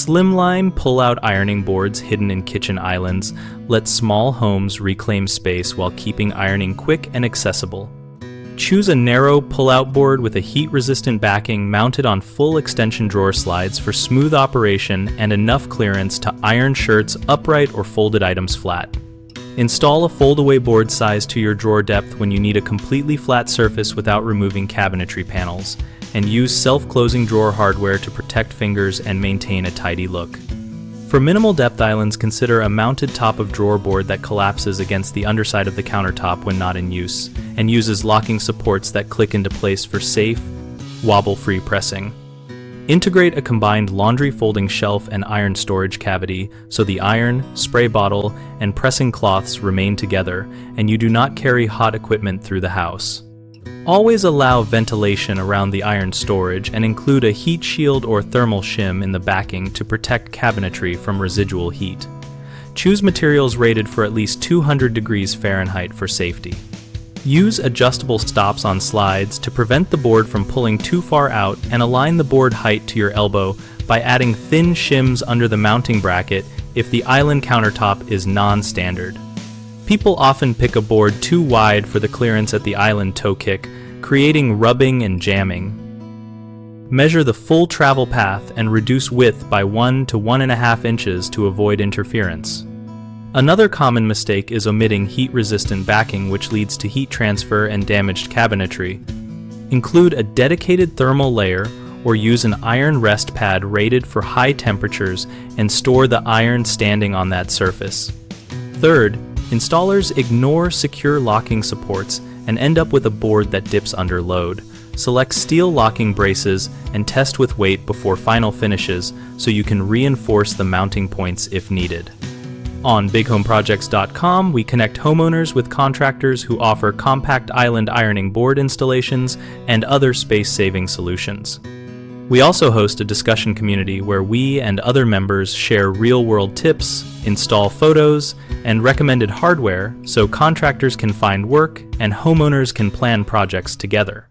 Slimline pull-out ironing boards hidden in kitchen islands let small homes reclaim space while keeping ironing quick and accessible. Choose a narrow pull-out board with a heat-resistant backing mounted on full extension drawer slides for smooth operation and enough clearance to iron shirts upright or folded items flat. Install a fold-away board size to your drawer depth when you need a completely flat surface without removing cabinetry panels, and use self-closing drawer hardware to protect fingers and maintain a tidy look. For minimal depth islands, consider a mounted top of drawer board that collapses against the underside of the countertop when not in use, and uses locking supports that click into place for safe, wobble-free pressing. Integrate a combined laundry folding shelf and iron storage cavity so the iron, spray bottle, and pressing cloths remain together, and you do not carry hot equipment through the house. Always allow ventilation around the iron storage and include a heat shield or thermal shim in the backing to protect cabinetry from residual heat. Choose materials rated for at least 200 degrees Fahrenheit for safety. Use adjustable stops on slides to prevent the board from pulling too far out, and align the board height to your elbow by adding thin shims under the mounting bracket if the island countertop is non-standard. People often pick a board too wide for the clearance at the island toe kick, creating rubbing and jamming. Measure the full travel path and reduce width by 1 to 1.5 inches to avoid interference. Another common mistake is omitting heat-resistant backing, which leads to heat transfer and damaged cabinetry. Include a dedicated thermal layer or use an iron rest pad rated for high temperatures and store the iron standing on that surface. Third, installers ignore secure locking supports and end up with a board that dips under load. Select steel locking braces and test with weight before final finishes so you can reinforce the mounting points if needed. On bighomeprojects.com, we connect homeowners with contractors who offer compact island ironing board installations and other space-saving solutions. We also host a discussion community where we and other members share real-world tips, install photos, and recommended hardware so contractors can find work and homeowners can plan projects together.